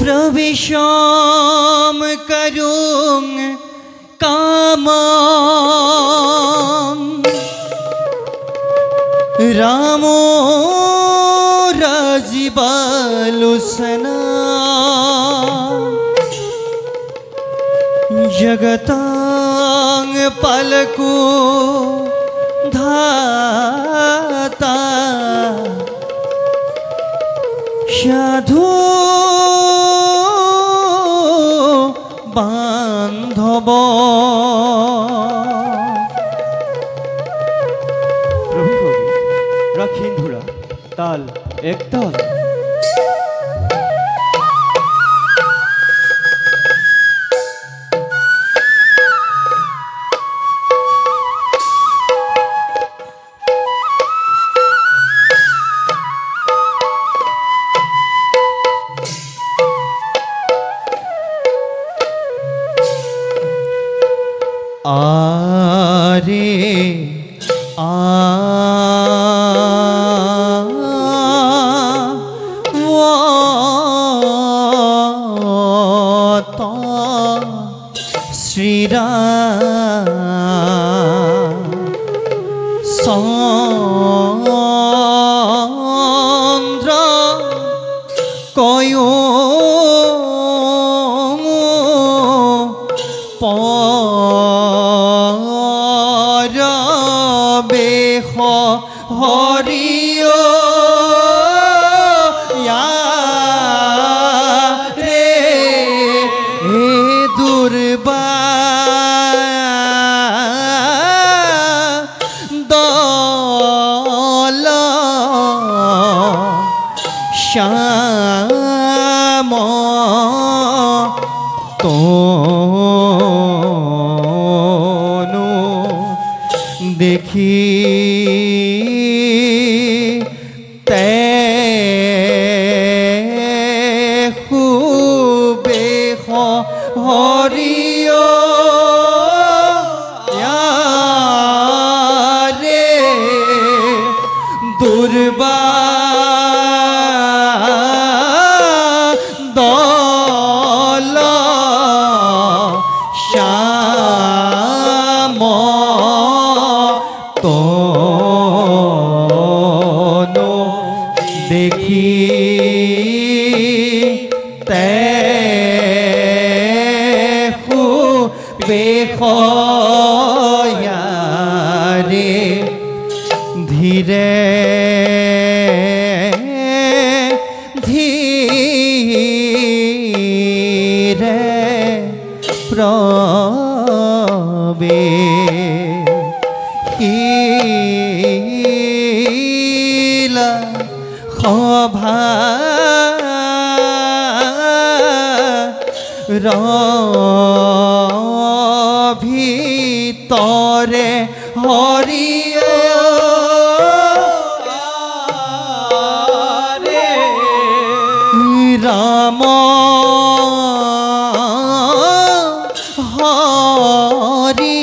प्रविशाम करूंग काम रामो राजीबालुसना जगतांग पलकु धाता साधु बांधव राखीन धुरा ताल एक ताल आरे श्री राम चंद्र कयो बेख हरियो रे दुर्बा दल श्याम तो देखी ते खूबे हरियो रे दुर्बा दल श्याम तो देखी ते बेखया रे धीरे धीरे प्रवे खभा ভিতরে হরিও রে রাম হরি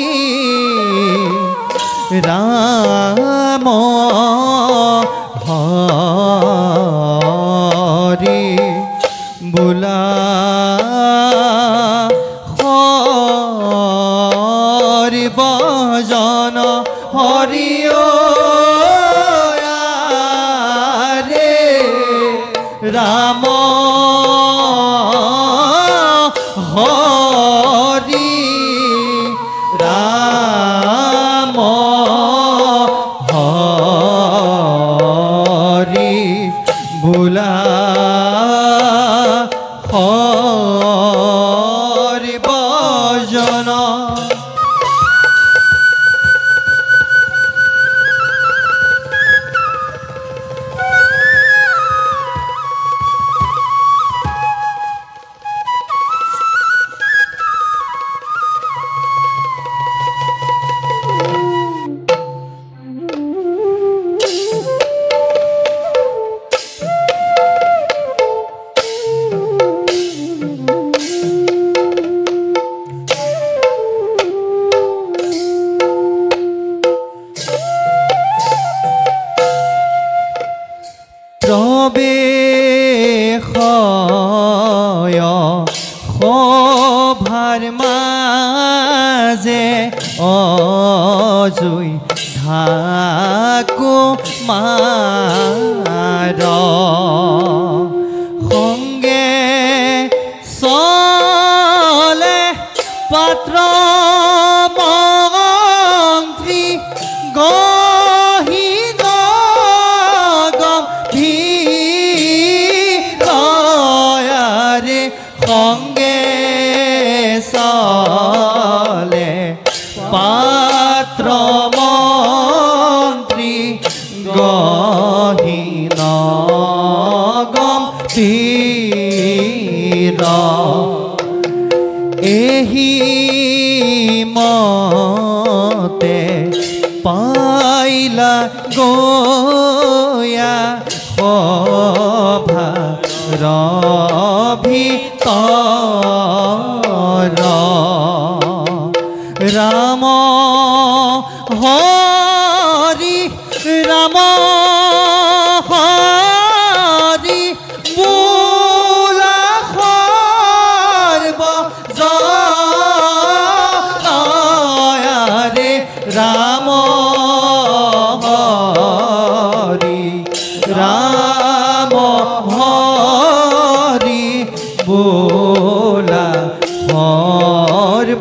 রাম হরি বুলা হরি ভজন হরিও রে রাম হরি রাম হরি বুলা হরি ভজন জয় শোভাৰ মাজে অজুই ঢাকো মাৰ সংগে চলে পাত্ৰ মন্ত্ৰী গহীন গম্ভীৰয়াৰে সংগে চলে পাত্ৰ মন্ত্ৰী গহীন গম্ভীৰ এহি মতে পাইলা গয়া সভাৰ ভিতৰ ৰাম হৰি ৰাম হৰি বোলা সৰ্বজয়াৰে ৰাম হৰি ৰাম হৰি বোলা সৰ্বজন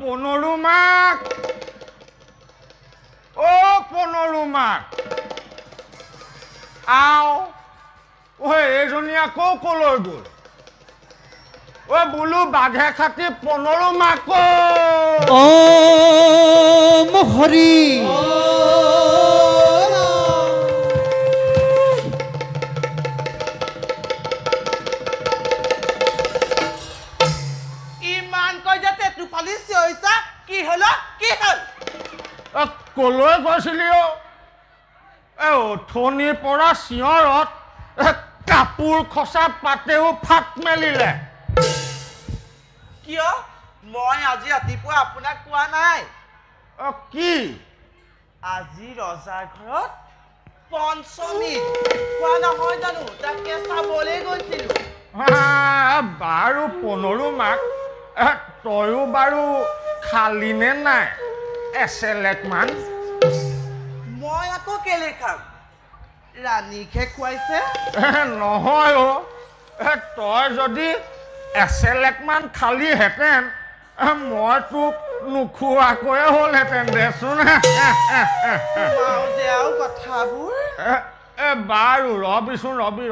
পনৰুমাক পনৰুমাক আও এইজনী আকৌ কলৈ গ'ল বোলো বাঘে খাতি পনৰুমাক হৰি কলৈ গৈছিলি অথনিৰ পৰা চিঞৰত কাপোৰ খচা পাতেও ফাট মেলিলে কিয় মই আজি ৰাতিপুৱা আপোনাক কোৱা নাই কি আজি ৰজাৰ ঘৰত পঞ্চমী কোৱা নহয় জানো তাকে চাবলৈ গৈছিলো বাৰু পনৰুমাক তয়ো বাৰু খালি নে নাই এছেলেক মান মই আকৌ কেলে খাম ৰাণীকে খুৱাইছে নহয় তই যদি এছেলেক মান খালিহেঁতেন মই তোক নোখোৱাকৈয়ে হ'লহেঁতেন দেচোন কথাবোৰ বাৰু ৰবিচোন ৰবি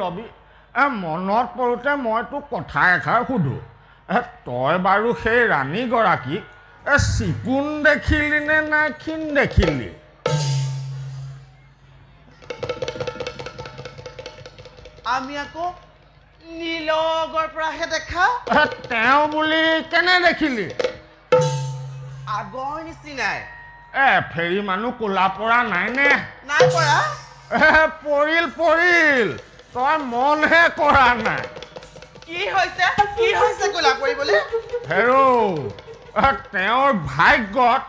মনত পৰোঁতে মই তোক কথা এষাৰ সুধো তই বাৰু সেই ৰাণীগৰাকীক চিকুণ দেখিলি নে নাই ক্ষীণ দেখিলি আমি আকৌ নীলগৰ পৰাহে দেখা তেওঁ বুলি কেনে দেখিলি আগৰ নিচিনাই ফেৰী মানুহ কোলা পৰা নাই নে নাই পৰা পৰিল তই মনহে কৰা নাই কি হৈছে কোলা পৰিবলৈ হেৰো তেওঁৰ ভাগ্যত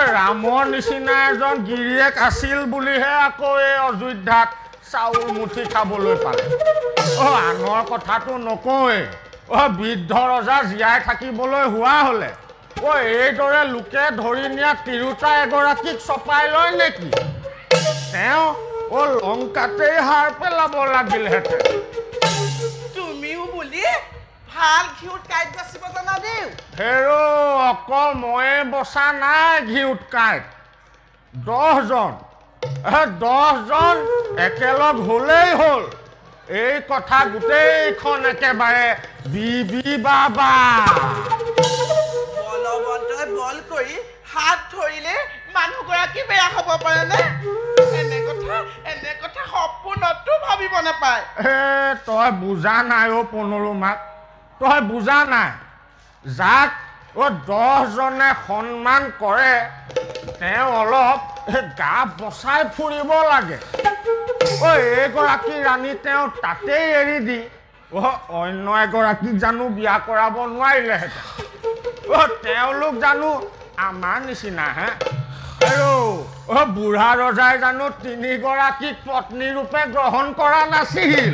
ৰামৰ নিচিনা এজন গিৰিয়েক আছিল বুলিহে আকৌ এই অযোধ্যাত চাউল মুঠি খাবলৈ পালে আনৰ কথাটো নকওঁৱেই বৃদ্ধ ৰজা জীয়াই থাকিবলৈ হোৱা হ'লে এইদৰে লোকে ধৰি নিয়া তিৰোতা এগৰাকীক চপাই লয় নেকি তেওঁ লংকাতেই হাৰ পেলাব লাগিলহেঁতেন তুমিও ভাল ঘিউত কাঁইট বাচিব জানা দেউ হেৰো অকল ময়ে বচা নাই ঘিউত কাঁইট 10 জন 10 জন একেলগ হ'লেই হ'ল এই কথা গোটেইখন একেবাৰে বিবি বাবা বলৱন্তই বল কৰি হাত ধৰিলে মানুহগৰাকী বেয়া হ'ব পাৰেনে এনে কথা সপোনতো ভাবিব নাপায় তই বুজা নাই অ' পনৰুমাক তই বুজা নাই যাক 10 জনে সন্মান কৰে তেওঁ অলপ গা বচাই ফুৰিব লাগে এইগৰাকী ৰাণী তেওঁ তাতেই এৰি দি অন্য এগৰাকীক জানো বিয়া কৰাব নোৱাৰিলেহেঁতেন তেওঁলোক জানো আমাৰ নিচিনা হে আৰু বুঢ়া ৰজাই জানো 3 গৰাকীক পত্নী ৰূপে গ্ৰহণ কৰা নাছিল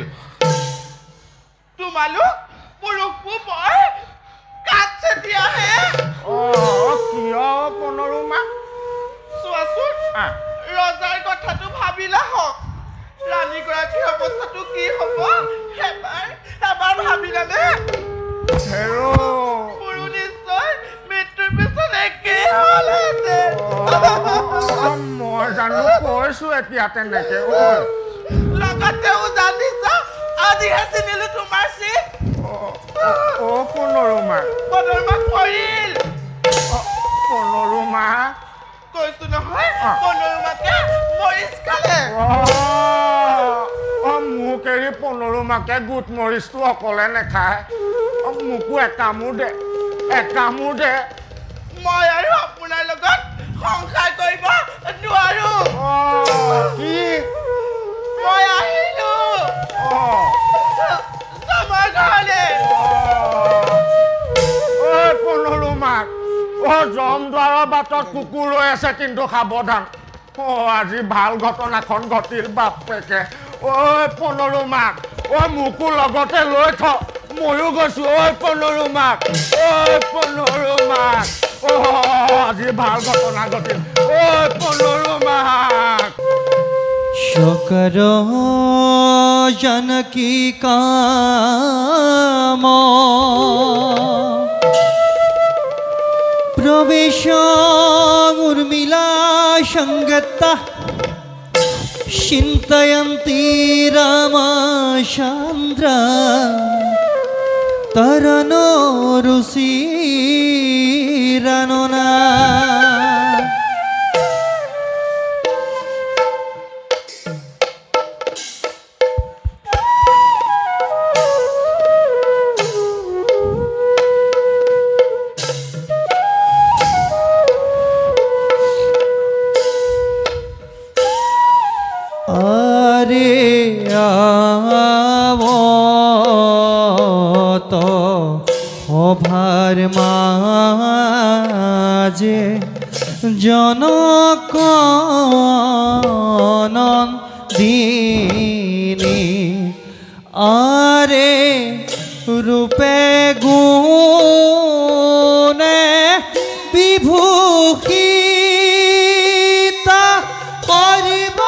তোমালোক পুৰুষবোৰ বৰ কাট চেতিয়াহে কিয় পনৰুমা চোৱাচোন ৰজাৰ কথাটো ভাবিলা হওক ৰাণীগৰাকীৰ অৱস্থাটো কি হ'ব এবাৰ ভাবিলানে হেৰো পুৰু নিশ্চয় মৃত্যুৰ পিছত একে হ'লহেঁতেন মই জানো কৈছো এতিয়া তেনেকে লগতেও জানিছা আজিহে চিনিলো তোমাৰ চিন পনৰুমা পৰিল পনৰুমা কৈছো নহয় পনৰুমাকে মৰিচ খালে মোক এৰি পনৰুমাকে গোট মৰিচটো অকলে নেখায় মোকো একামো দে মই আৰু আপোনাৰ লগত সংসাৰ কৰিব নোৱাৰো কি মই আহিলো আমাৰ ঘৰলৈ পনৰুমাক জমদ্বাৰৰ বাটত কুকুৰ ৰৈ আছে কিন্তু সাৱধান আজি ভাল ঘটনাখন ঘটিল বাপেকে পনৰুমাক মোকো লগতে লৈ থ ময়ো গৈছো পনৰুমাক আজি ভাল ঘটনা ঘটিল পনৰুমাক শকর জানকী কাম প্রবেশ উর্মিলা সঙ্গতা চিন্তয়ন্তি রামচন্দ্র তরনো রুচিরাননা সভার মাঝে জনক দিনী আরে রূপে গুণে বিভূষিতা করিব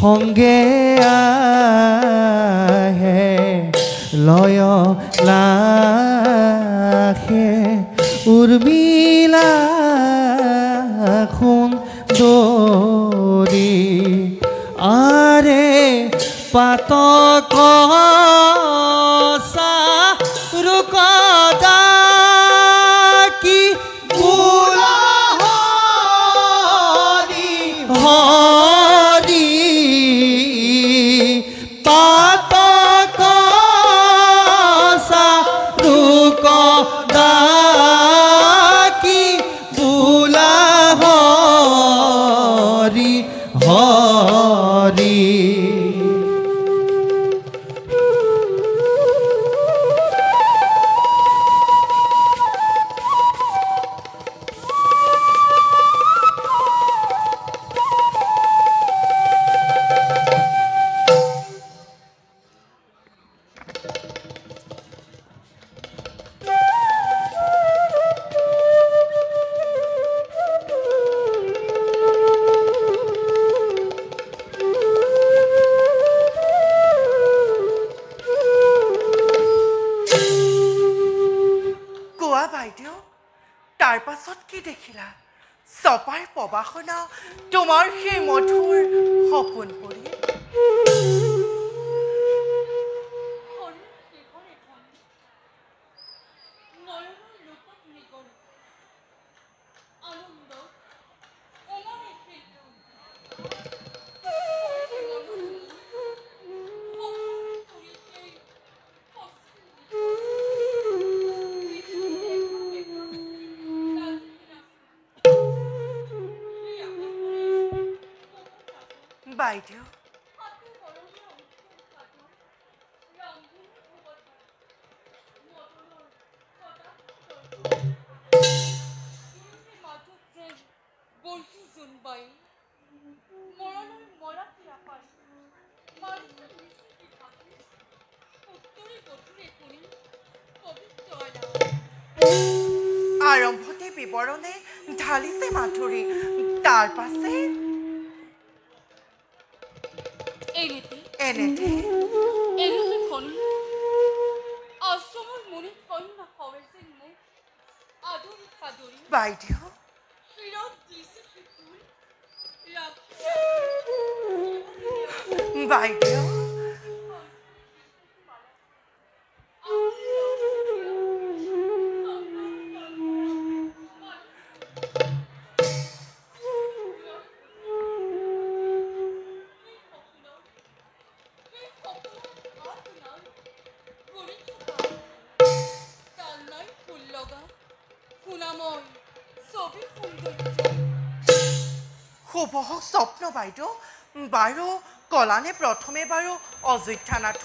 সংগে আহে লয় লাখে উর্মিলা সুন্দরী আরে পাতক রুকদা কি বুলা হরি হরি পাতক রুকদা কি বুলা হরি হরি চপাৰ প্ৰবাসনা তোমাৰ সেই মধুৰ সপোন পৰি বাইদেউ আৰম্ভতে বিৱৰণে ঢালিছে মাধুৰী তাৰ পাছে এনেতে বাইদেউ বাইদেউ শুভ স্বপ্ন বাইদেউ বাৰু কলানে প্ৰথমে বাৰু অযোধ্যা নাথ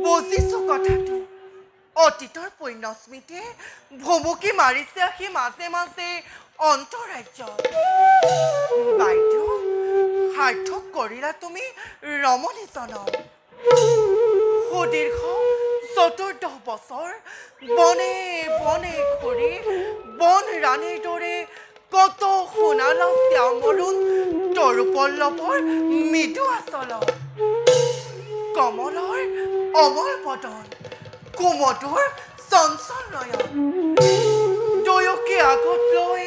বুজিছো কথাটো অতীতৰ পুণ্যস্মৃতিয়ে ভুমুকি মাৰিছে আহি মাজে মাজে অন্তৰাজ্য বাইদেউ সাৰ্থক কৰিলা তুমি ৰমণীজনক সুদীৰ্ঘ 14 বছৰ বনে বনে ঘূৰি বন ৰাণীৰ দৰে কত শুনালা শ্যামৰুণ তৰুপল্লৱৰ মৃদু আচল কমলৰ অমল বদন কুমধুৰ চঞ্চল নয়ন দুয়োকে আগত লৈ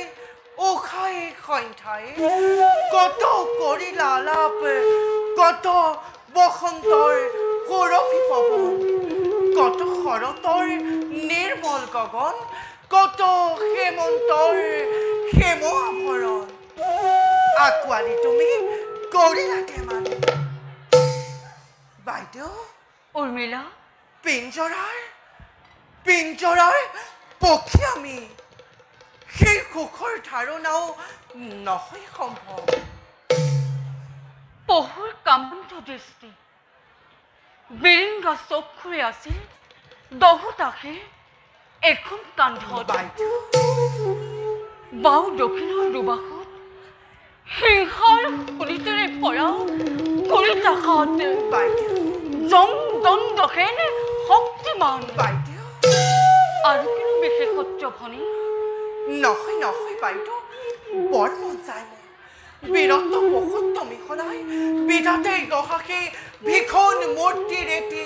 উশাই সন্ধ্যাই কত কৰিলা আলাপ কত বসন্তৰ সুৰভি পৱন কত শৰতৰ নিৰ্মল গগন কত হেমন্তৰ হেম আভৰণ আঁকোৱালি তুমি কৰিলা ধেমালি বাইদেউ উৰ্মিলা পিঞ্জৰাৰ পক্ষী আমি সেই সুখৰ ধাৰণাও নহয় সম্ভৱ পহুৰ কামন্ত দৃষ্টি বিৰিংগা চক্ষুৰে আছিল দহোতাকে এখন কান্ধত বাইদেউ বাও দক্ষিণৰ দুবাসত সিংহৰ শৰীৰেৰে পৰা কলিতাখাত বাইদেউ জং দণ্ডহেন শক্তিমান বাইদেউ আৰু কোনো বিশেষত্ব ভনী নহয় বাইদেউ বৰ মন যায় মোৰ বীৰত্ব বহুত তুমি সদায় বিধাতে গহাকে ভীষণ মূৰ্তিৰ এটি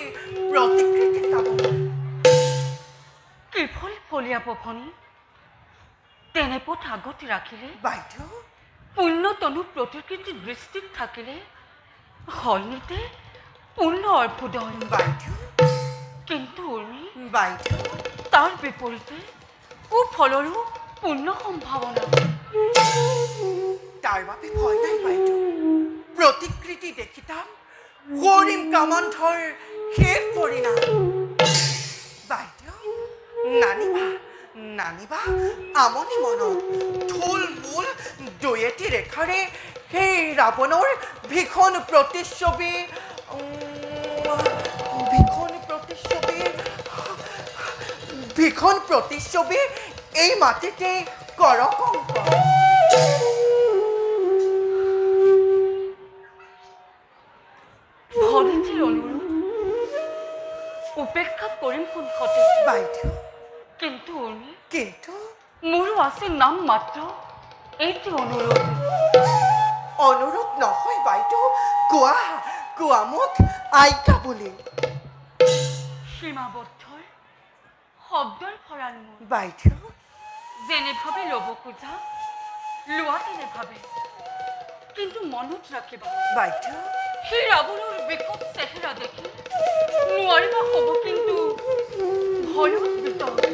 প্ৰতিকৃতি চাব কেৱল ফলিয়াব ভনী তেনে পথ আগত ৰাখিলে বাইদেউ পুণ্যতনু প্ৰতিকৃতি দৃষ্টিত থাকিলে হয়নিতে পুণ্য অৰ্ভুদন বাইদেউ কিন্তু উৰ্মি বাইদেউ তাৰ বিপৰীতে কুফলৰো পূৰ্ণ সম্ভাৱনা তাৰ বাবে ভয় নাই বাইদেউ প্ৰতিকৃতি দেখিতাম কৰিম কামান্ধৰ শেষ পৰিণাম বাইদেউ নানিবা আমনি মনত ঢোল মূল দুয়েটি ৰেখাৰে সেই ৰাৱণৰ ভীষণ প্ৰতিচ্ছবি এই মাটিতে কৰক ভনীটিৰ অনুৰোধ উপেক্ষা কৰিম সোনখতে বাইদেউ কিন্তু উনি কিন্তু মোৰো আছে নাম মাত্ৰ এইটো অনুৰোধ অনুৰোধ নহয় বাইদেউ কোৱা কোৱা মোক আইতা বুলি সীমাবদ্ধৰ শব্দৰ ভঁৰাল মোৰ বাইদেউ যেনেভাৱে ল'ব খোজা লোৱা তেনেভাৱে কিন্তু মনত ৰাখিবা বাইদেউ সেই ৰাৱণৰ বিকট চেহেৰা দেখি নোৱাৰিবা হ'ব কিন্তু ভয়ত বিতৰ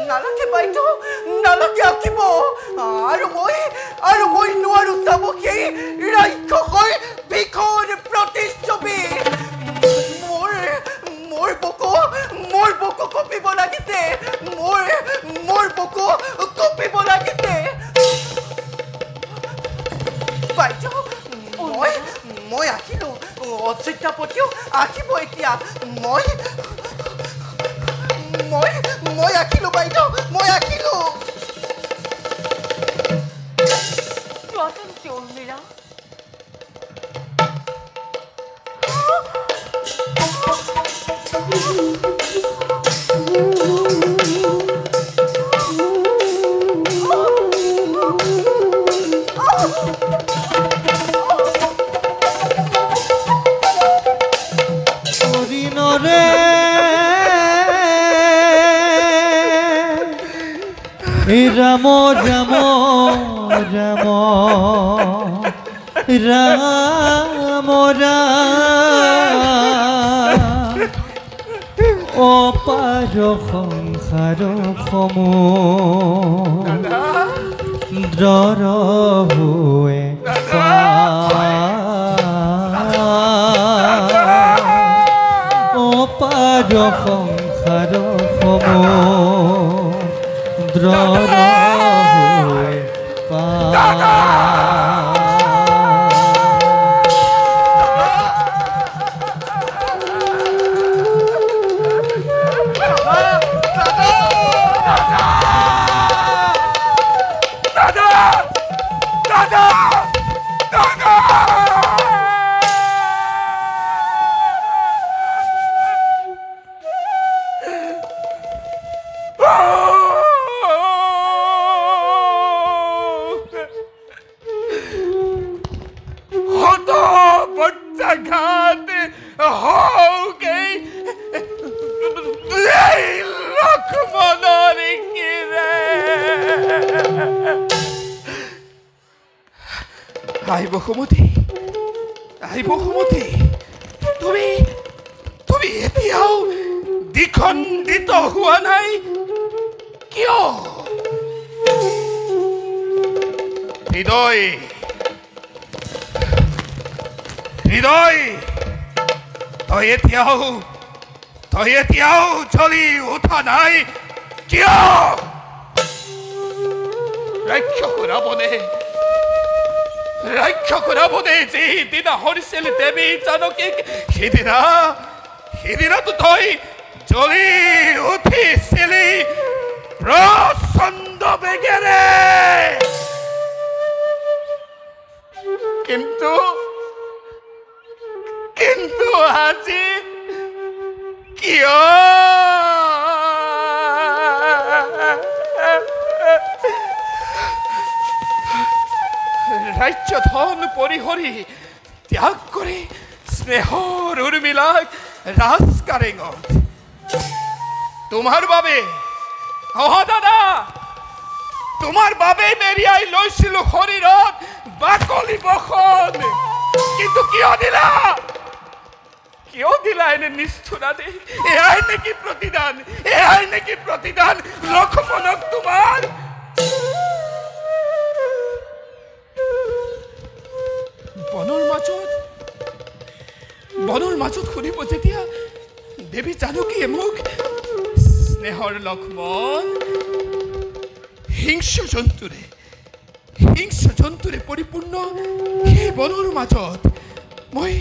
নালাগে বাইদেউ নালাগে আঁকিব আৰু মই নোৱাৰো চাব সেই ৰাক্ষসৰ ভীষণ প্ৰতিচ্ছবি মোৰ বুকু কঁপিব লাগিছে মোৰ বুকু কঁপিব লাগিছে বাইদেউ মই আঁকিলো অচিন্তাপতিও আঁকিব এতিয়া মই আঁকিলো বাইদেউ মই আঁকিলো চোৱাচোন উৰ্মিলা ৰাম ৰাম ৰাম ৰাম ৰাম অপাৰ সংসাৰ সমুদ্ৰৰ হৈ অপাৰ সংসাৰ সমুদ্ৰৰ হৈ বসুমতী তুমি এতিয়াও দ্বিখণ্ডিত হোৱা নাই কিয় হৃদয় তই এতিয়াও জ্বলি উঠা নাই কিয় ৰাক্ষস ৰাৱণে যিদিনা হৰিছিল দেৱী জানকীক সিদিনাতো তই জ্বলি উঠিছিলি প্ৰচণ্ড বেগেৰে কিন্তু আজি কিয় ৰাজ্য ধন পৰিহৰি ত্যাগ কৰি স্নেহৰ উৰ্মিলাক ৰাজকাৰেঙত তোমাৰ বাবে দাদা তোমাৰ বাবে মেৰিয়াই লৈছিলো শৰীৰত বাকলি বখন কিন্তু কিয় দিলা এনে নিষ্ঠুৰা দে এয়াই নেকি প্ৰতিদান লক্ষ্মণক তোমাৰ বনৰ মাজত শুনিব যেতিয়া দেৱী জানকীয়ে মোক স্নেহৰ লক্ষ্মণ হিংস্ৰ জন্তুৰে পৰিপূৰ্ণ সেই বনৰ মাজত মই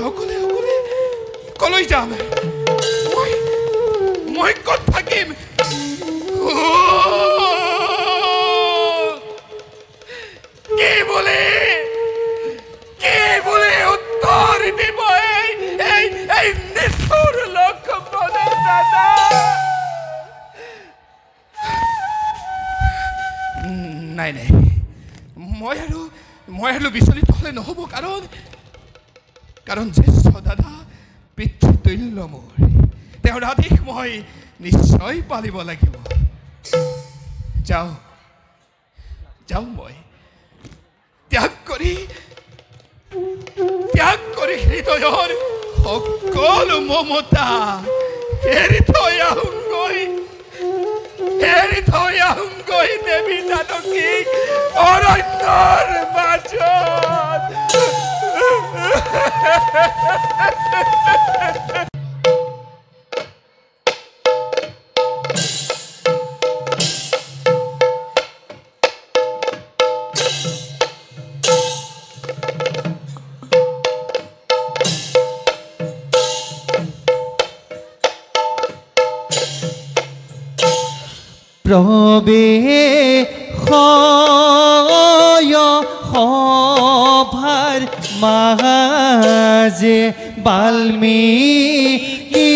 অকলে কলৈ যাম মই ক'ত থাকিম কে বোলে উত্তৰ দিব এই নিষ্ঠুৰ লক্ষ্মণৰ দাদা নাই মই আৰু বিচলিত হ'লে নহ'ব কাৰণ জ্যেষ্ঠ দাদা পিতৃতুল্য মোৰ তেওঁৰ আদেশ মই নিশ্চয় পালিব লাগিব যাওঁ মই ত্যাগ কৰি হৃদয়ৰ সকলো মমতা এৰি থৈ আহোঁগৈ দেৱী জানকীক অৰণ্যৰ মাজত প্ৰবেশয় সভাৰ মাজে বাল্মীকি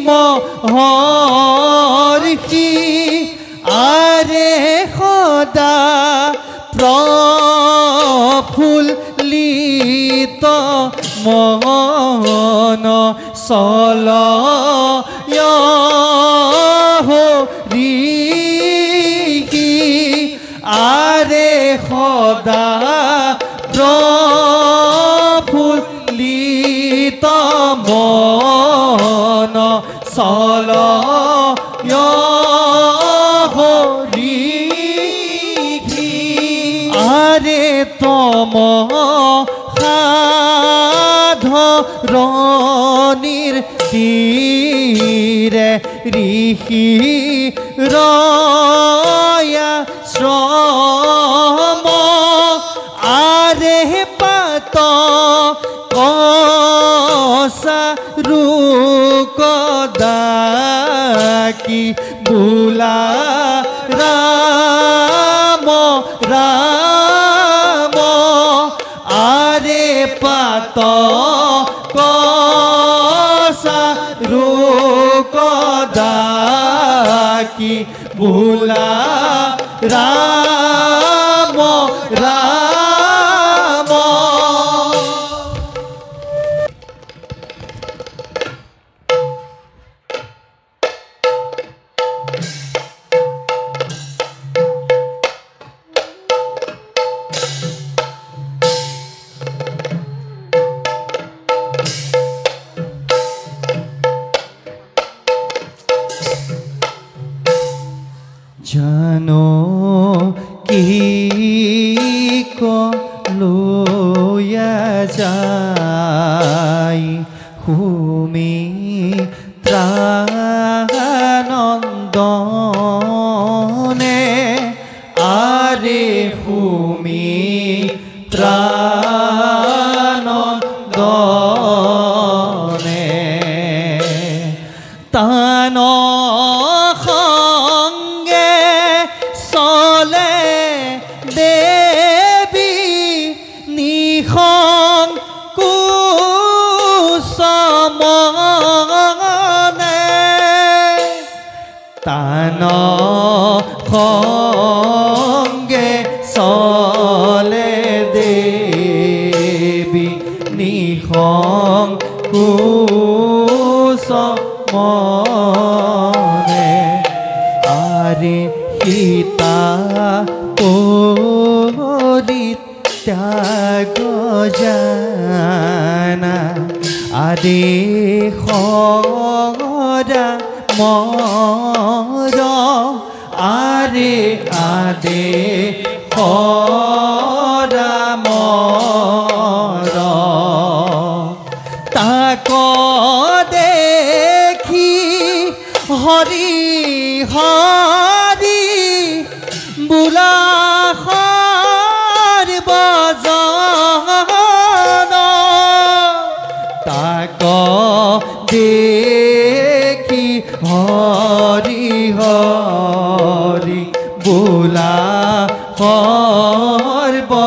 মহৰ্ষি আৰে সদা প্ৰফুল্লিত মন চলয় আৰে সদা প্ৰফুল্লিত মন চলয় আৰে তম সাধৰণিৰ তীৰে ঋষি ৰয়া শ্ৰম আৰে পাত কচা ৰুকদাকি বোলা ৰাম আৰে পাত কচা ৰুকদাকি বোলা ৰাম জানো কি কলৈয়া যায় সুমিত্ৰানন্দনে আৰে সুমিত্ৰানন্দনে তান তান সংগে আৰে সীতা পৰিত্যাগ জানা আদে সৰা মৰ আৰে আদে সৰা মৰ তাক দেখি হৰি হৰি বোলা সৰ্বজন তাক দেখি হৰি হৰি বোলা সৰ্বজন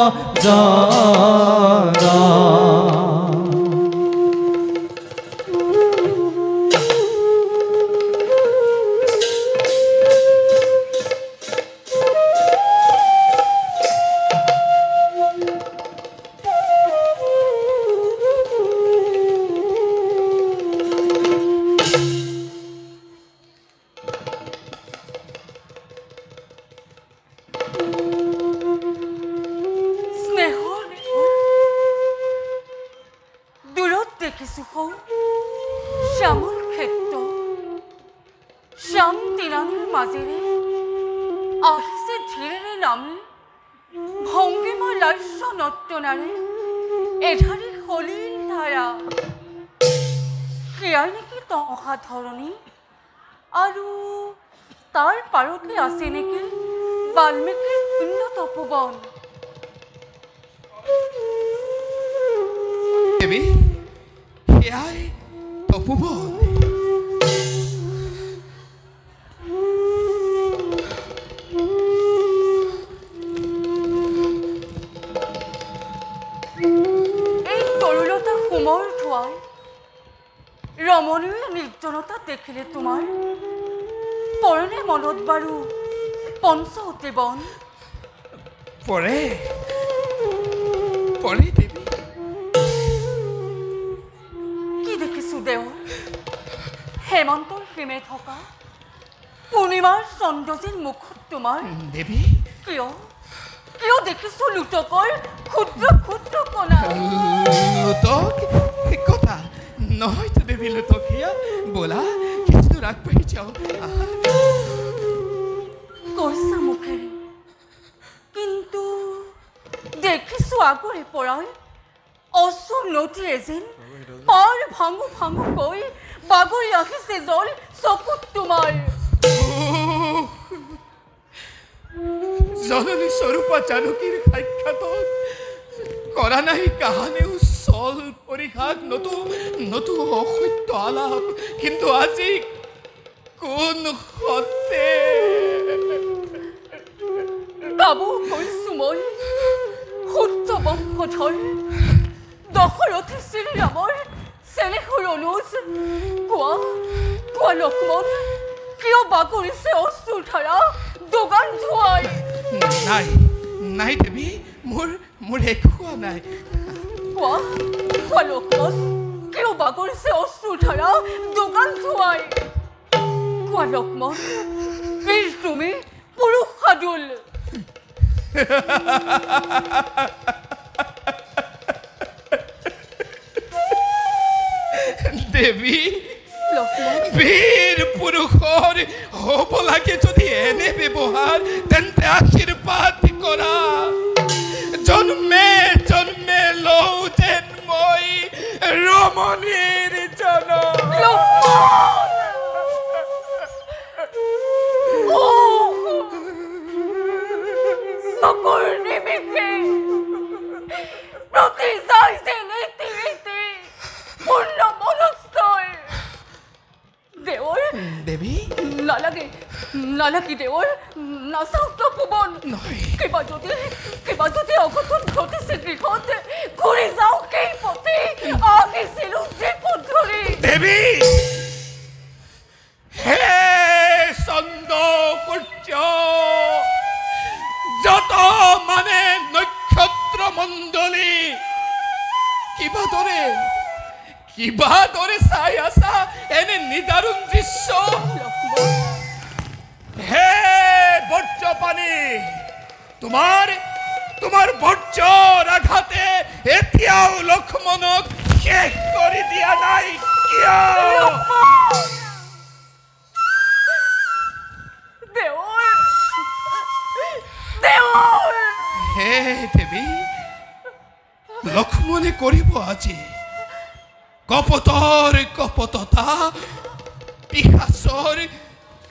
শ্যামল ক্ষেত্ৰ শ্যাম দিনানিৰ মাজেৰে আহিছে ধীৰেৰে নামি ভংগীমা লাস্য নৰ্তনাৰে এধাৰি সলিল ধাৰা সেয়াই নেকি তহা ধৰণী আৰু তাৰ পাৰতে আছে নেকি বাল্মীকিৰ শূন্য তপোবন দেৱী সেয়াই তপোবন এই তৰুলতা কোমৰ ধোৱাই ৰমণীয় নিৰ্জনতা দেখিলে তোমাৰ পৰণে মনত বাৰু পঞ্চৱতী বন পৰে পৰে দেৱী কি দেখিছো দেও হেমন্তৰ হিমে থকা পূৰ্ণিমাৰ চন্দ্ৰজিন মুখত তোমাৰ দেৱী কিয় কিয় দেখিছো লুটকৰ ক্ষুদ্ৰ ক্ষুদ্ৰ কণা লুটক কথা নহয়তো দেৱী লুটক সেয়া বোলা কিছু আগবাঢ়ি যাওঁ কৈছা মুখেৰে কিন্তু দেখিছো আগৰে পৰাই অচুৰ নদীয়ে যেন পাৰ ভাঙো ভাঙো কৈ বাগৰি আহিছে জল চকুত তোমাৰ জননী স্বৰূপা জানকীৰ সাক্ষাতত কৰা নাই কাহানিও চল পৰীক্ষাত নতু অসত্য আলাপ কিন্তু আজি কোন সতে গাব কৈছো মই সূৰ্য বংশধৰ দশৰথী শ্ৰীৰামৰ চেনেহৰ অনুজ কোৱা লক্ষ্মণ কিয় বাগৰিছে অশ্ৰুৰ ধাৰা দোগান ধোৱাই নাই নাই দেৱী মোৰ একো হোৱা নাই কোৱা লক্ষ্মণ কিয় বাগৰিছে অশ্ৰুৰ ধাৰা দোগান ধোৱাই কোৱা লক্ষ্মণ বীৰ তুমি পুৰুষ সাদুল দেৱী বীৰ পুৰুষৰ হ'ব লাগে যদি এনে ব্যৱহাৰ তেন্তে আশীৰ্বাদ কৰা জন্মে জন্মে লওঁ যেন মই ৰমণীৰ চকুৰ নিমিষে প্ৰতি যায় যেন এটি পূৰ্ণ মনস্থই দেৱৰ দেৱী নালাগে দেৱৰ নাচাও তপোবন কিবা যদি অঘটন ঘটিছে গৃহত ঘূৰি যাওঁ কেই পথে আহিছিলো যে পথৰি দেৱী হে চন্দ্ৰ সূৰ্য যত মানে নক্ষত্ৰ মণ্ডলী কিবা দৰে চাই আছা এনে নিদাৰুণ দৃশ্য হে পানী তোমাৰ বৰ্জৰ আঘাতে এতিয়াও লক্ষ্মণক শেষ কৰি দিয়া নাই কিয় হে দেৱী লক্ষ্মণে কৰিব আজি কপটতা পিশাচৰ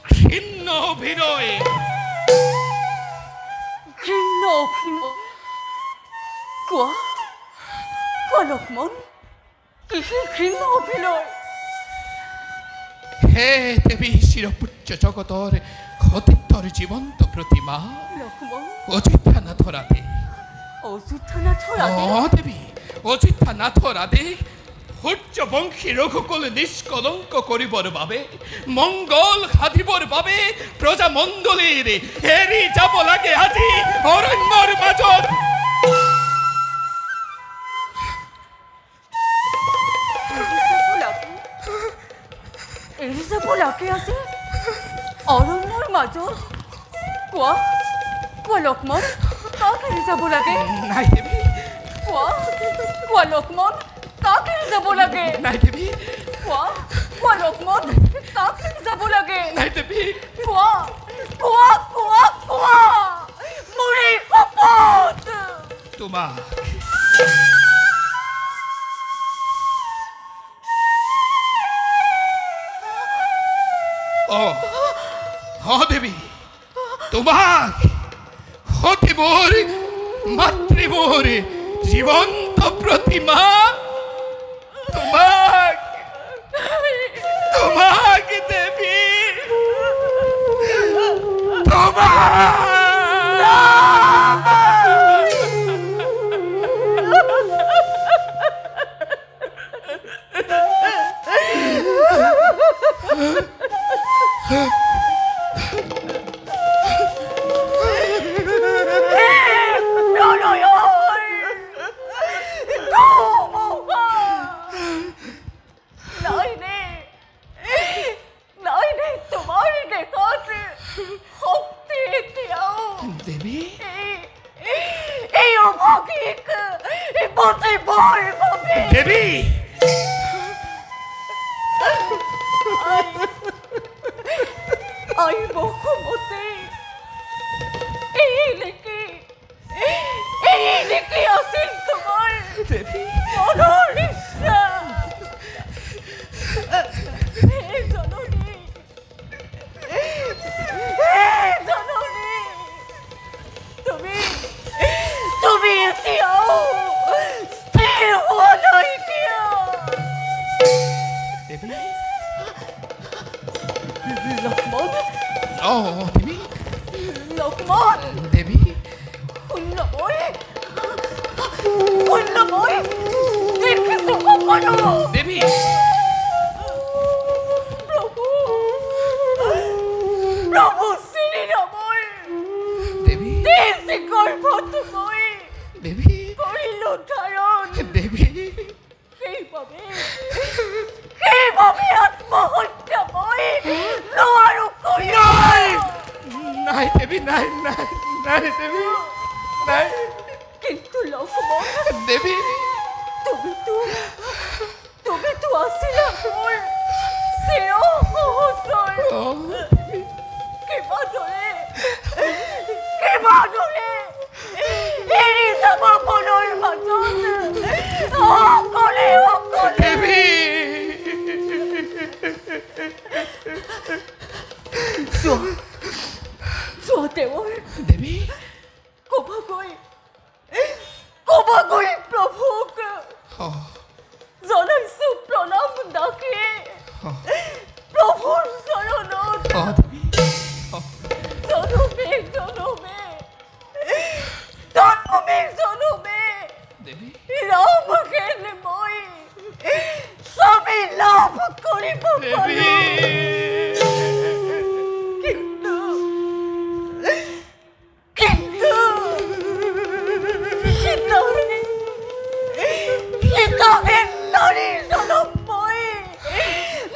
ঘৃণ্য অভিনয় কোৱা লক্ষ্মণ কিহৰ ঘৃণ্য অভিনয় হে দেৱী চিৰপূজ্য জগতৰ সতীৰ্থৰ জীৱন্ত প্ৰতিমা অযোধ্যানাথৰ আদেশ দেৱী অযোধ্যানাথৰ আদেশ সূৰ্যবংশী ৰঘুকুল নিষ্কলংক কৰিবৰ বাবে মংগল সাধিবৰ বাবে প্ৰজামণ্ডলীৰ এৰি যাব লাগে আজি অৰণ্যৰ মাজত এৰি যাব লাগে আজি অৰণ্যৰ মাজত কোৱা লক্ষ্মণ কাক এৰি যাব লাগে নাই দেৱী কোৱা লক্ষ্মণ কাক এৰি যাব লাগে নাই দেৱী কোৱা লক্ষ্মণ কাক এৰি যাব লাগে নাই দেৱী কোৱা মোৰ এই শপত তোমাক দেৱী তোমাক সতীবোৰ মাতৃবোৰ জীৱন্ত প্ৰতিমা তোমাক দেৱী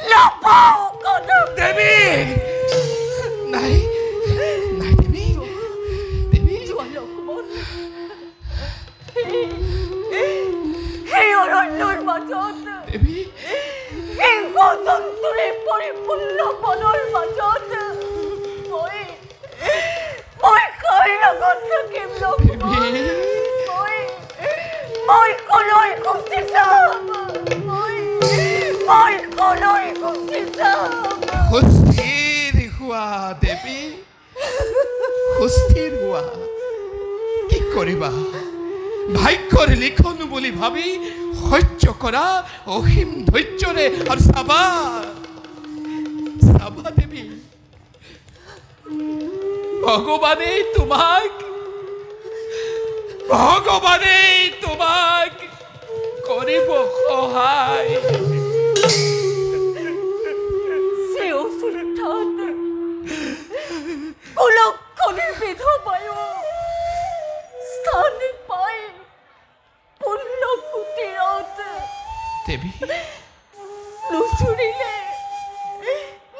La শূন্য মনৰ মাজত মই কাৰ লগত থাকিম লক্ষ্মণ মই কলৈ গুচি যাম মই কলৈ গুচি যাম সুস্থিৰ হোৱা দেৱী সুস্থিৰ হোৱা কি কৰিবা ভাগ্যৰ লিখন বুলি ভাবি সহ্য কৰা অসীম ধৈৰ্যৰে আৰু চাবা দেৱী ভগৱানেই তোমাক কৰিব সহায় কুলক্ষণী বিধবায় স্থান পাই পুণ্য কুটিৰত দেৱী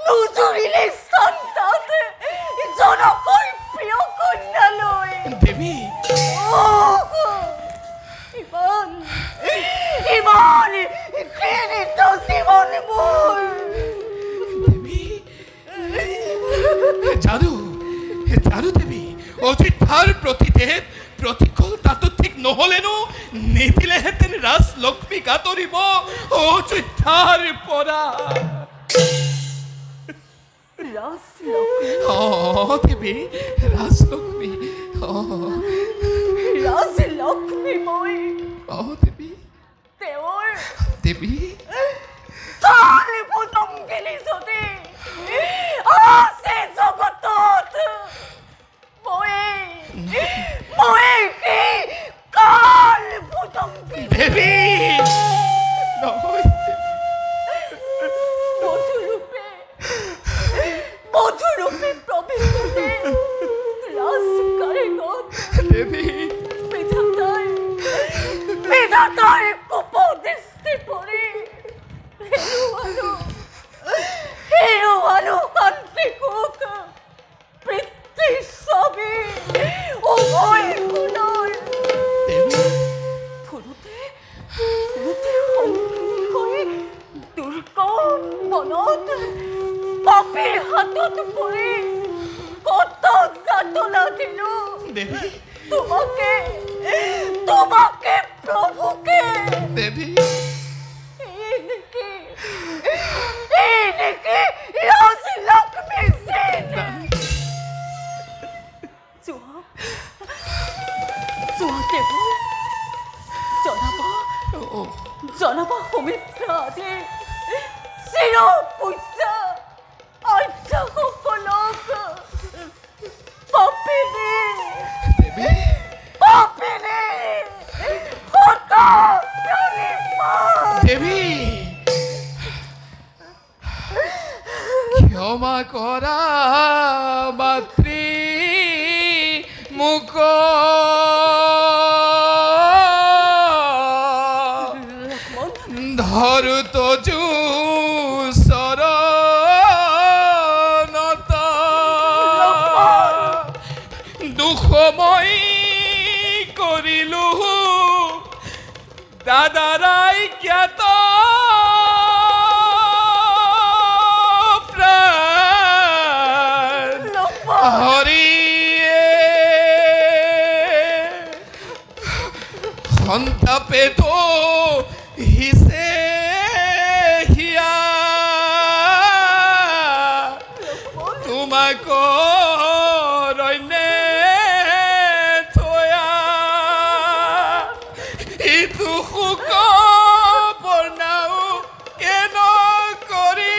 নুজুৰিলে স্থান তাত জনকৰ প্ৰিয় কন্যালৈ দেৱী ইমান ঘৃণিত জীৱন মোৰ জানো দেৱী অযোধ্যাৰ প্ৰতিদেৱ প্ৰতিকূলতাটো ঠিক নহ'লেনো নিদিলেহেঁতেন ৰাজলক্ষ্মীক আঁতৰিব অযোধ্যাৰ পৰা দেৱী ৰাজলক্ষ্মী মই দেৱী তেওঁৰ দেৱী পতংগিনী যদি আছে জগতত মই সেই কাল পতংগিনী দেৱী মধুৰূপে প্ৰৱেশতে ৰাজকাৰেঙত দেৱী বিধাতাৰ কুপদৃষ্টি পৰি হেৰুৱালো শান্তি কোক পিতৃ স্বামী উভয় গুণৰ ফুৰোতে সংগী হৈ দুৰ্গম বনত পাপীৰ হাতত পৰি কত যাতনা দিলো তোমাকে প্ৰভুকে দেৱী এনেকে ৰাজলক্ষ্মী সেন জনাবা সুমিত্ৰা আদি চিৰ পূজ্য আৰ্যসকলক পাপিনী দেৱী ক্ষমা কৰা মাতৃ মোক ধৰুত চৰণত দুখময় কৰিলো দাদাৰাই জ্ঞাত হৰিয়ে সন্তাপে তো হিসে হিয়া তোমাক ৰৈনে থয়া ইটো সুখ বনাও কেন কৰি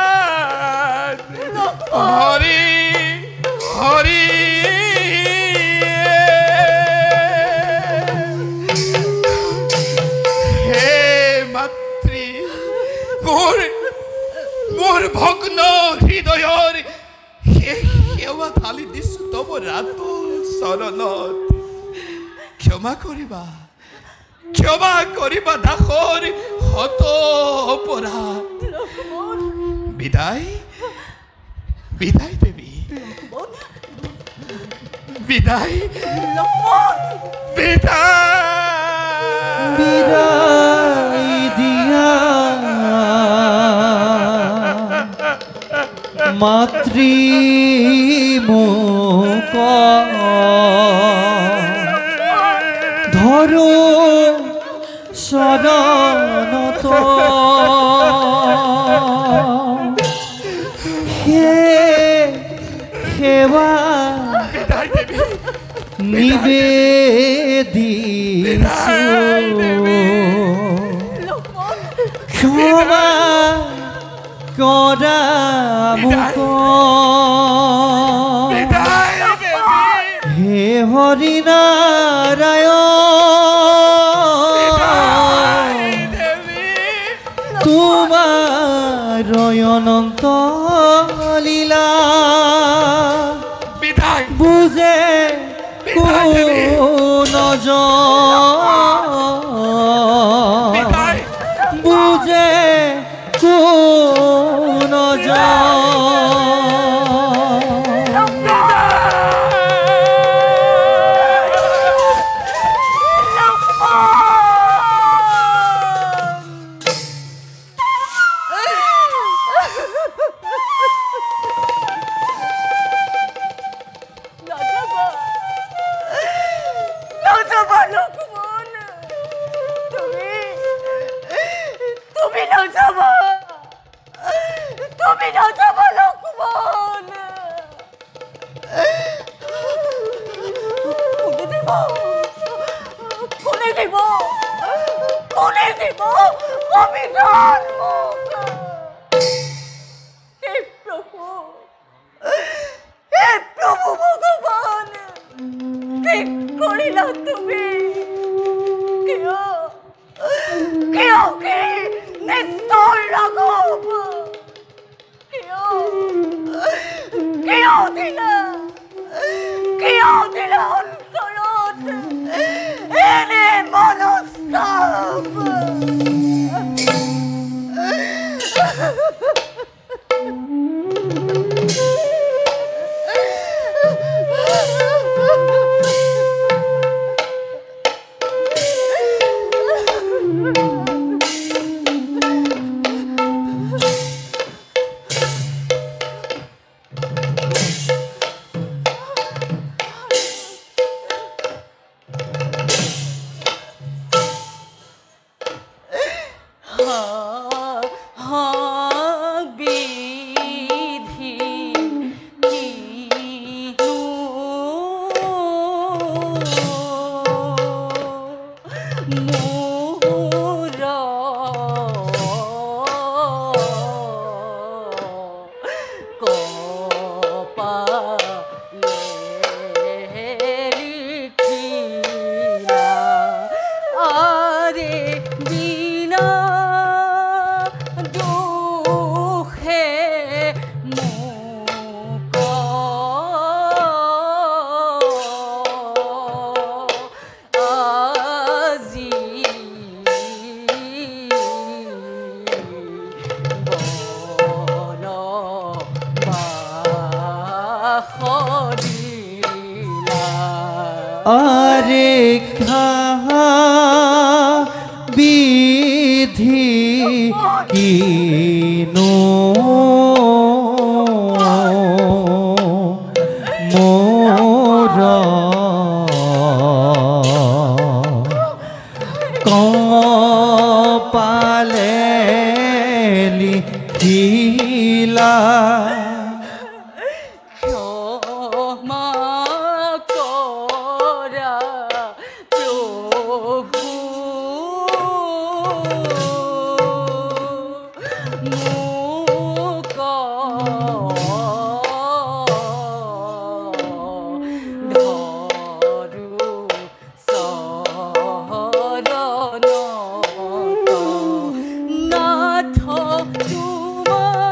প্ৰাণ হৰি হৰি হে মাতৃ মোৰ ভগ্ন হৃদয়ৰ সেৱা ঢালি দিছো তব ৰাতুল চৰণত ক্ষমা কৰিবা দাসৰ হত অপৰাধ বিদায় দেৱী বিদায় বিদায় দিয়া মাতৃমুখ ধরো শরণত সেবা নিবেদিছো ক্ষমা করা মুখ হে হরিনারায়ণ তোমার অনন্ত লীলা বুঝে কোন বুঝে কোন নাথ তোমার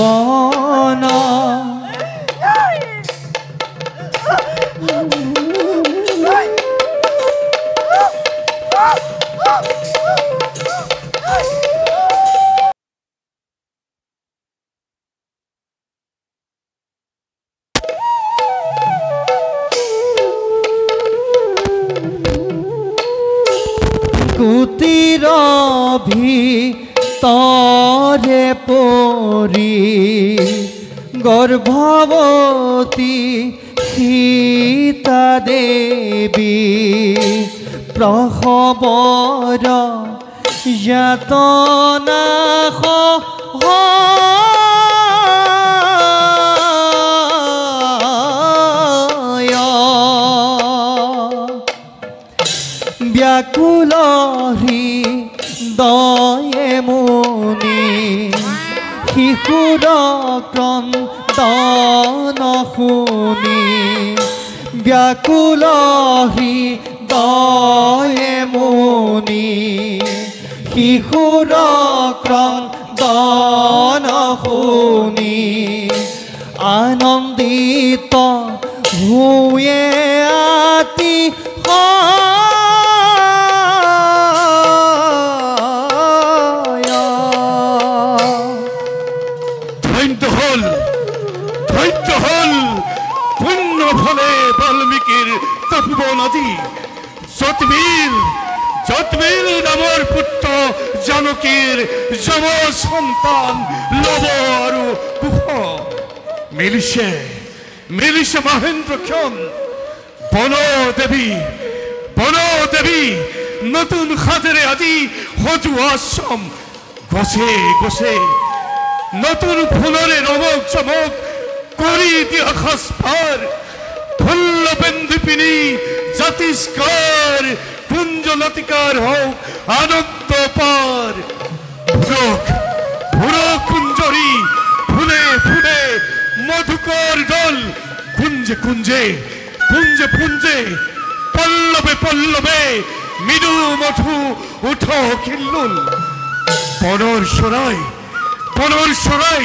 বন কুটির ভিতরে পৰি গৰ্ভৱতী সীতা দেৱী প্ৰসৱৰ যাতনা ব্যাকুল হৃদয়ে মুনি শিশুৰ ক্ৰন্দন শুনি ব্যাকুল হৃদয়ে মুনি শিশুৰ ক্ৰন্দন শুনি আনন্দিত হৈয়ে আতি যতবীৰ নামৰ পুত্ৰ জানকীৰ যম সন্তান লব আৰু কুশ মিলিছে মহেন্দ্ৰক্ষণ বনদেৱী নতুন সাজেৰে আজি সজোৱা আশ্ৰম গছে নতুন ফুলৰে ৰমক চমক কৰি দিয়া সাজপাৰ ঢোল বেন্ধি পিনি জাতিষ্কাৰ কুঞ্জলতিকাৰ হওক আনন্দ পাৰ ভুৰক কুঞ্জৰী ফুলে মধুকৰ দল কুঞ্জে পল্লৱে মৃদু মধু উঠ খিল্লুল পনৰ চৰাই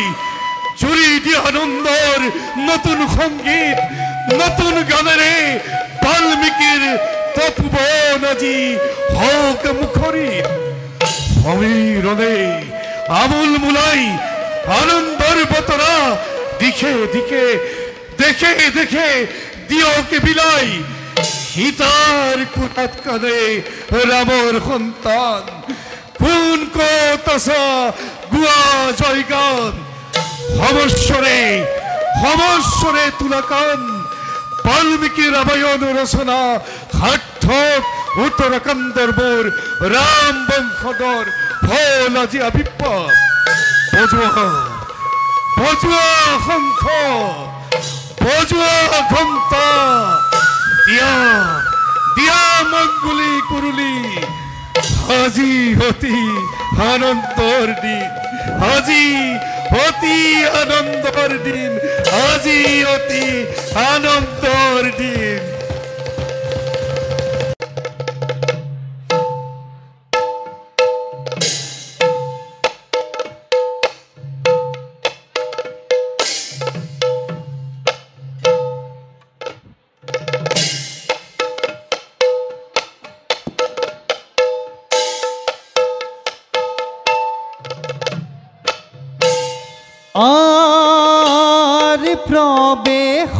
জুৰি দিয়া আনন্দৰ নতুন সংগীত নতুন গানেৰে বাল্মীকিৰ তপোবন আজি হওক মুখৰিত সমীৰণে আমোল মোলাই আনন্দৰ বতৰা দিখে দেখে দিয়কে বিলাই সীতাৰ কোঠাত কাঁদে ৰামৰ সন্তান কোন ক'ত আছা গোৱা জয়গান সমস্বৰে তুলাকান বাল্মীকি ৰামায়ণ ৰচনা সাৰ্থক উত্তৰাখণ্ডৰ মোৰ ৰাম বংশধৰ ফল আজি আবিৰ্ভাৱ বজোৱা শংখ বজোৱা ঘণ্টা দিয়া মংগলী কুৰুলি আজি অতি আনন্দৰ দিন আজি অতি আনন্দৰ দিন আর প্রবেশ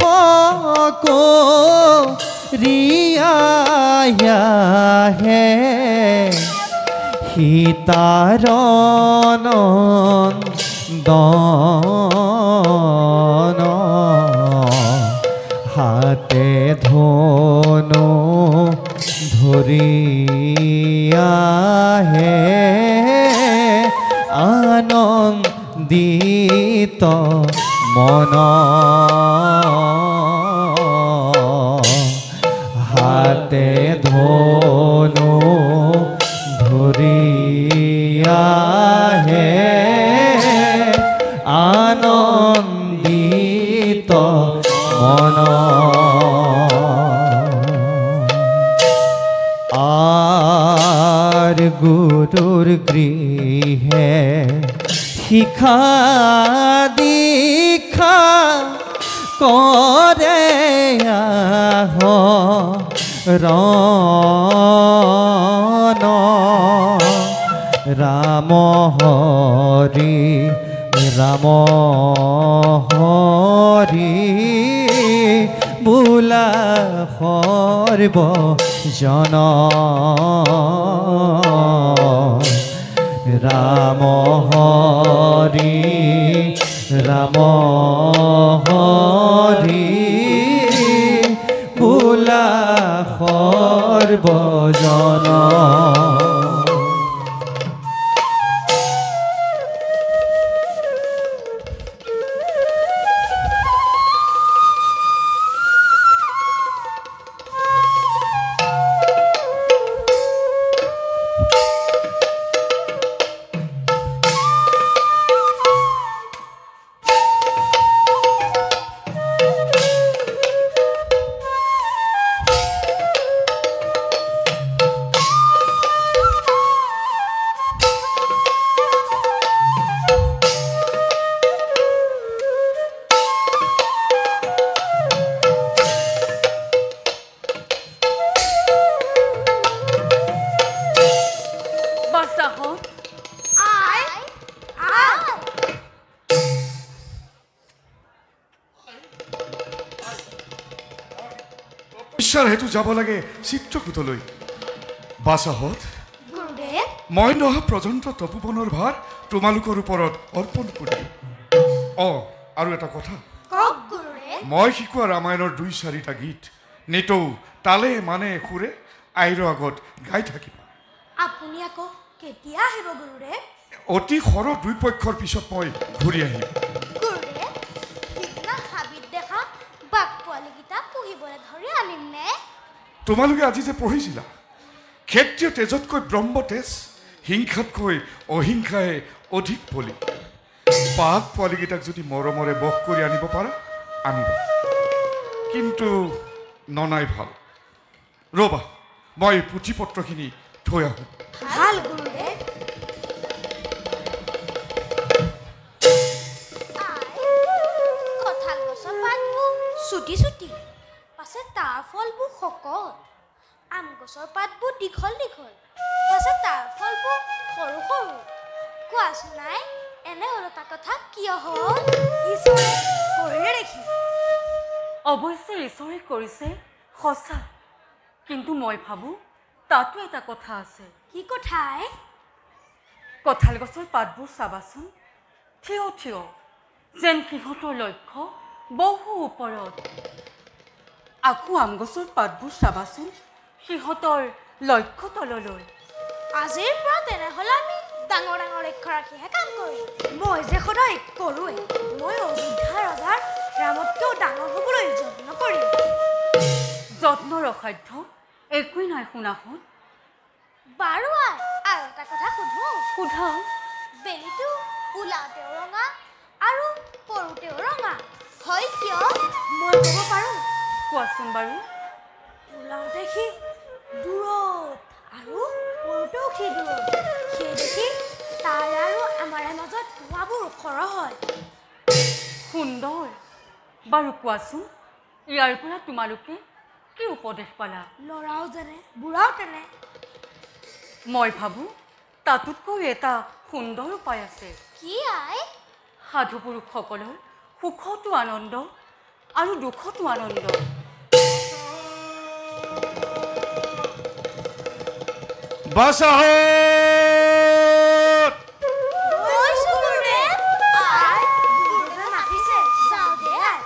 করিয়া হে সীতার নন্দন হাতে ধনু ধরিয়া হে আনন্দিত মন হাতে ধনু ধরিয়া হে আনন্দিত মন আর গুরুর গৃহে শিক্ষা দি करे आहरण राम हरि राम हरि বোলা সৰ্বজন ৰাম হৰি ৰাম হৰি বোলা সৰ্বজন ঈশ্বৰ হেতু যাব লাগে চিত্ৰকূটলৈ বাছাহত গুৰুদেৱ মই নহা পৰ্যন্ত তপোবনৰ ভাৰ তোমালোকৰ ওপৰত অৰ্পণ কৰিম আৰু এটা কথা কওক গুৰুদেৱ মই শিকোৱা ৰামায়ণৰ ২-৪টা গীত নিতৌ তালে মানে সুৰে আইৰ আগত গাই থাকিবা আপুনি আকৌ কেতিয়া আহিব গুৰুদেৱ অতি সৰ দুই পক্ষৰ পিছত মই ঘূৰি আহিম গুৰুদেৱ সিদিনা হাবিত দেখা বাঘ পোৱালীকেইটা পুহিবলৈ ধৰি আনিম নে তোমালোকে আজি যে পঢ়িছিলা ক্ষেত্ৰীয় তেজতকৈ ব্ৰহ্ম তেজ হিংসাতকৈ অহিংসাই অধিক বলি বাঘ পোৱালীকেইটাক যদি মৰমৰে বশ কৰি আনিব পাৰা আনিবা কিন্তু ননাই ভাল ৰ'বা মই পুথি পত্ৰখিনি থৈ আহোঁ ভাল গুৰুদেৱ কঁঠাল গছৰ পাতবোৰ চুটি চুটি পাছে তাৰ ফলবোৰ শকত আম গছৰ পাতবোৰ দীঘল দীঘল পাছে তাৰ ফলবোৰ সৰু সৰু কোৱাচোন নাই এনে ওলটা কথা কিয় হ'ল ঈশ্বৰে কৰিলে দেখি অৱশ্যে ঈশ্বৰে কৰিছে সঁচা কিন্তু মই ভাবোঁ তাতো এটা কথা আছে কি কথাই কঁঠাল গছৰ পাতবোৰ চাবাচোন থিয় থিয় যেন সিহঁতৰ লক্ষ্য বহু ওপৰত আকৌ আম গছৰ পাতবোৰ চাবাচোন সিহঁতৰ লক্ষ্য তললৈ আজিৰ পৰা তেনেহ'লে আমি ডাঙৰ ডাঙৰ লক্ষ্য ৰাখিহে কাম কৰিম মই যে সদায় কৰোঁৱেই মই অযোধ্যা ৰজাৰ ৰামতকৈও ডাঙৰ হ'বলৈ যত্ন কৰিম যত্নৰ অসাধ্য একোৱেই নাই শুনাহঁত বাৰু আৰু এটা কথা সুধোঁ সোধা বেলিটো ওলাওঁতেও ৰঙা আৰু পৰোঁতেও ৰঙা হয় কিয় মই ক'ব পাৰোঁ কোৱাচোন বাৰু ওলাওঁতে সি দূৰত আৰু পৰোঁতেও সি দূৰত সেই দেখি তাৰ আৰু আমাৰে মাজত ধোঁৱাবোৰ সৰহ হয় সুন্দৰ বাৰু কোৱাচোন ইয়াৰ পৰা তোমালোকে কি উপদেশ পালা ল'ৰাও যেনে বুঢ়াও তেনে মই ভাবোঁ তাতোতকৈ এটা সুন্দৰ উপায় আছে কি আই সাধু পুৰুষসকলৰ সুখতো আনন্দ আৰু দুখতো আনন্দ বাছাহত গৈছোঁ গুৰুদেৱ আই গুৰুদেৱে মাতিছে যাওঁ দে আই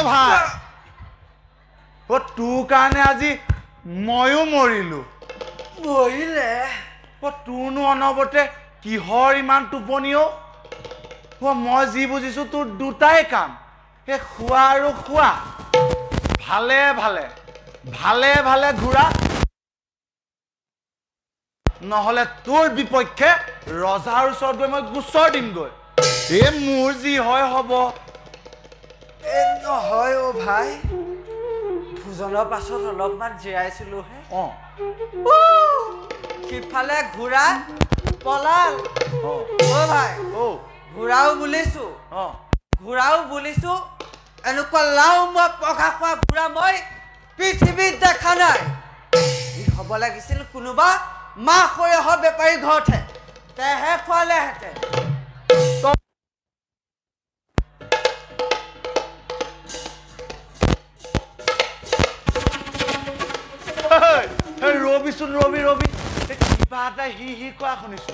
ভাই তোৰ কাৰণে আজি ময়ো মৰিলো মৰিলে তোৰনো অনবৰতে কিহৰ ইমান টোপনি মই যি বুজিছো তোৰ দুটাই কাম সেই খোৱা আৰু খোৱা ভালে ভালে ভালে ভালে ঘূৰা নহলে তোৰ বিপক্ষে ৰজাৰ ওচৰত গৈ মই গোচৰ দিমগৈ মোৰ যি হয় হ'ব নহয় ভাই ভোজনৰ পাছত অলপমান জিৰাইছিলোহে সিফালে ঘোঁৰা পলাল ভাই ঘোঁৰাও বুলিছো এনেকুৱা লাও মই পঘা খোৱা ঘোঁৰা মই পৃথিৱীত দেখা নাই ই হ'ব লাগিছিল কোনোবা মাহ সৰিয়হৰ বেপাৰী ঘৰতহে তেহে খোৱালেহেঁতেন ৰবিচোন ৰবি কিবা এটা হি কোৱা শুনিছো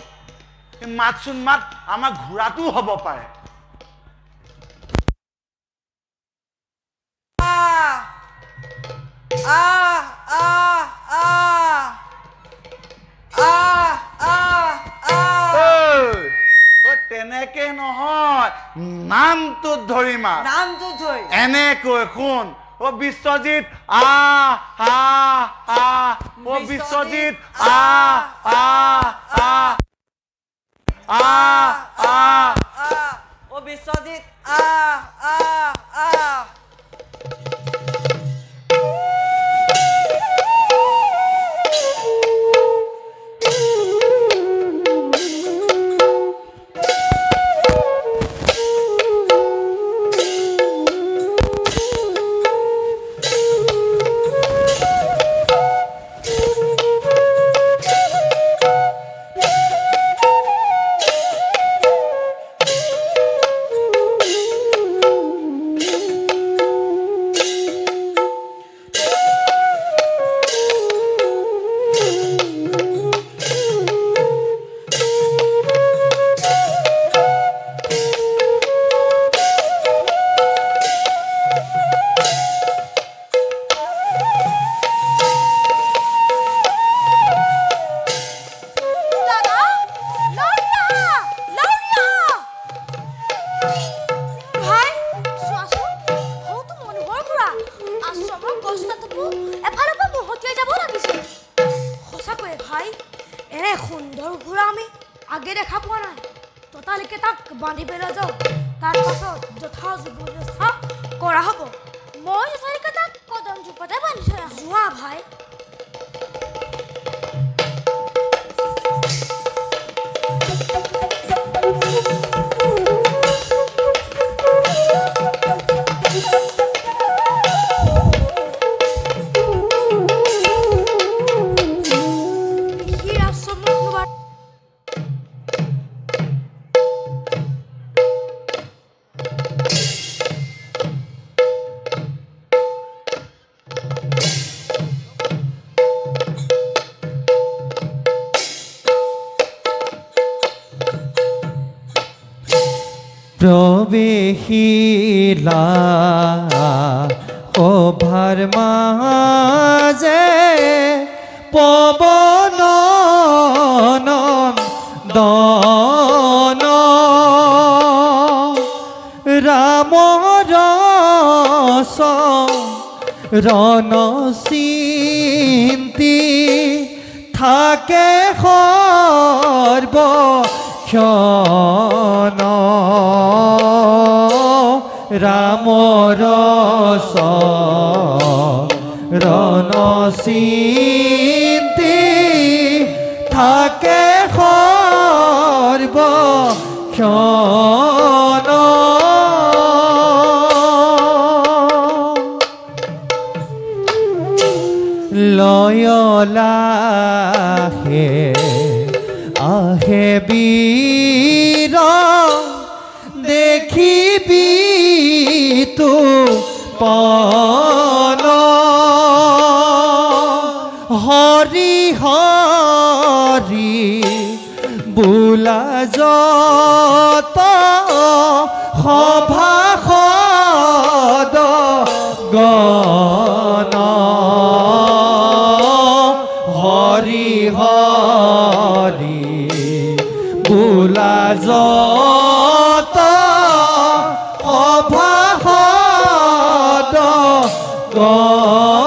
মাতচোন মাত আমাৰ ঘোঁৰাটোও হ'ব পাৰে তেনেকে নহয় নামটো ধৰি মাত এনেকৈ শুন বিশ্বজিৎ বিশ্বজিৎ বিশ্বজিৎ প্ৰৱেশিলা সভাৰ মাজে পৱন নন্দন ৰামৰ চৰণ চিন্তি থাকে সৰ্বক্ষণ ৰামৰ চৰণ চিন্তি থাকে সৰ্বক্ষণ লয়লাহে আহে বীৰ দেখিবি তো পন হৰি হৰি বোলা যত সভাসদ ক